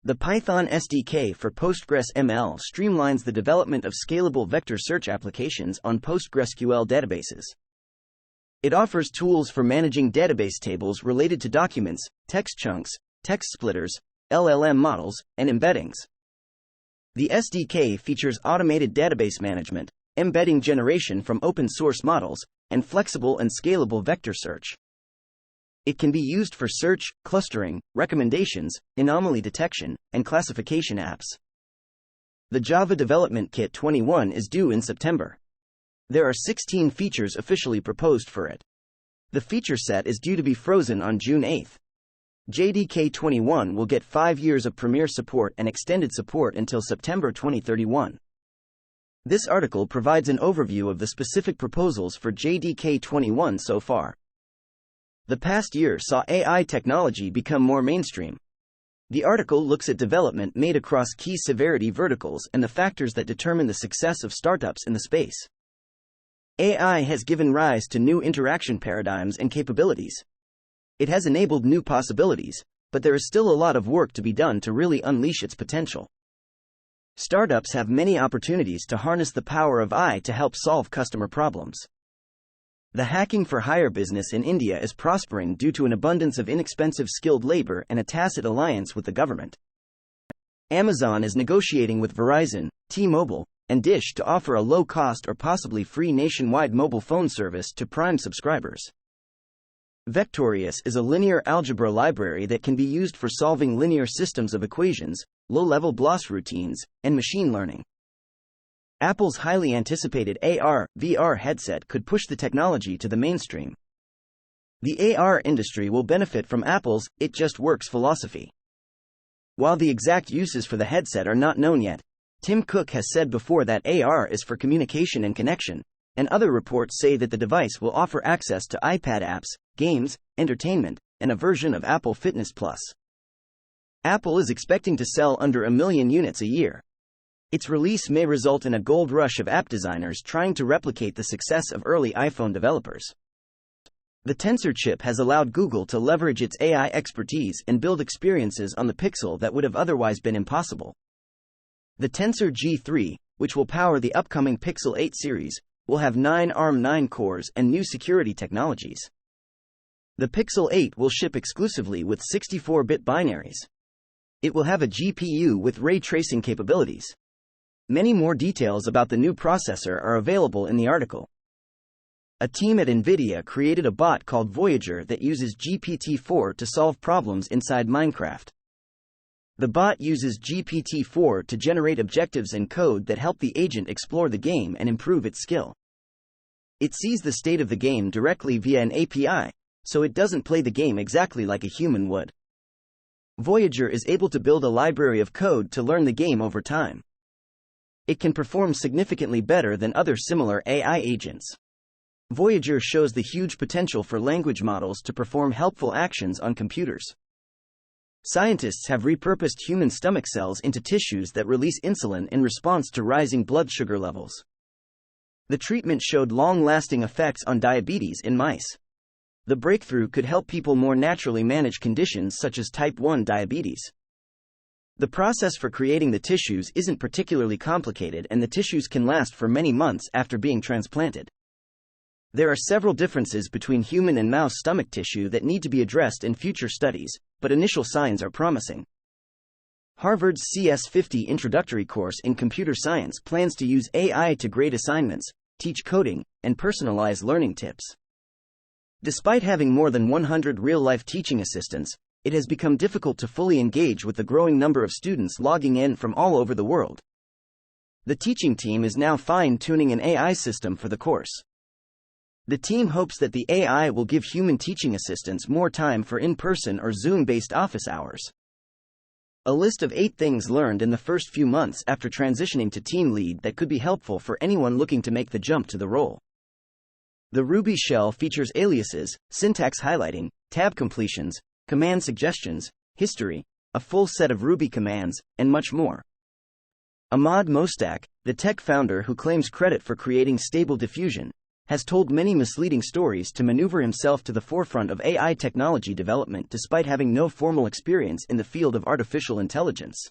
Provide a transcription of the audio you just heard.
The Python SDK for PostgresML streamlines the development of scalable vector search applications on PostgreSQL databases. It offers tools for managing database tables related to documents, text chunks, text splitters, LLM models, and embeddings. The SDK features automated database management, embedding generation from open-source models, and flexible and scalable vector search. It can be used for search, clustering, recommendations, anomaly detection, and classification apps. The Java Development Kit 21 is due in September. There are 16 features officially proposed for it. The feature set is due to be frozen on June 8. JDK 21 will get 5 years of Premier support and extended support until September 2031. This article provides an overview of the specific proposals for JDK 21 so far. The past year saw AI technology become more mainstream. The article looks at development made across key severity verticals and the factors that determine the success of startups in the space. AI has given rise to new interaction paradigms and capabilities. It has enabled new possibilities, but there is still a lot of work to be done to really unleash its potential. Startups have many opportunities to harness the power of AI to help solve customer problems. The hacking for hire business in India is prospering due to an abundance of inexpensive skilled labor and a tacit alliance with the government. Amazon is negotiating with Verizon, T-Mobile, and Dish to offer a low-cost or possibly free nationwide mobile phone service to Prime subscribers. Vectorious is a linear algebra library that can be used for solving linear systems of equations, low-level BLOS routines, and machine learning. Apple's highly anticipated AR/VR headset could push the technology to the mainstream. The AR industry will benefit from Apple's "it just works" philosophy. While the exact uses for the headset are not known yet, Tim Cook has said before that AR is for communication and connection, and other reports say that the device will offer access to iPad apps, games, entertainment, and a version of Apple Fitness Plus. Apple is expecting to sell under 1 million units a year. Its release may result in a gold rush of app designers trying to replicate the success of early iPhone developers. The Tensor chip has allowed Google to leverage its AI expertise and build experiences on the Pixel that would have otherwise been impossible. The Tensor G3, which will power the upcoming Pixel 8 series, will have 9 ARM9 cores and new security technologies. The Pixel 8 will ship exclusively with 64-bit binaries. It will have a GPU with ray tracing capabilities. Many more details about the new processor are available in the article. A team at NVIDIA created a bot called Voyager that uses GPT-4 to solve problems inside Minecraft. The bot uses GPT-4 to generate objectives and code that help the agent explore the game and improve its skill. It sees the state of the game directly via an API, so it doesn't play the game exactly like a human would. Voyager is able to build a library of code to learn the game over time. It can perform significantly better than other similar AI agents. Voyager shows the huge potential for language models to perform helpful actions on computers. Scientists have repurposed human stomach cells into tissues that release insulin in response to rising blood sugar levels. The treatment showed long-lasting effects on diabetes in mice. The breakthrough could help people more naturally manage conditions such as type 1 diabetes. The process for creating the tissues isn't particularly complicated, and the tissues can last for many months after being transplanted. There are several differences between human and mouse stomach tissue that need to be addressed in future studies, but initial signs are promising. Harvard's CS50 introductory course in computer science plans to use AI to grade assignments, teach coding, and personalize learning tips. Despite having more than 100 real-life teaching assistants, it has become difficult to fully engage with the growing number of students logging in from all over the world. The teaching team is now fine-tuning an AI system for the course. The team hopes that the AI will give human teaching assistants more time for in-person or Zoom-based office hours. A list of 8 things learned in the first few months after transitioning to team lead that could be helpful for anyone looking to make the jump to the role. The Ruby shell features aliases, syntax highlighting, tab completions, command suggestions, history, a full set of Ruby commands, and much more. Ahmad Mostak, the tech founder who claims credit for creating Stable Diffusion, has told many misleading stories to maneuver himself to the forefront of AI technology development despite having no formal experience in the field of artificial intelligence.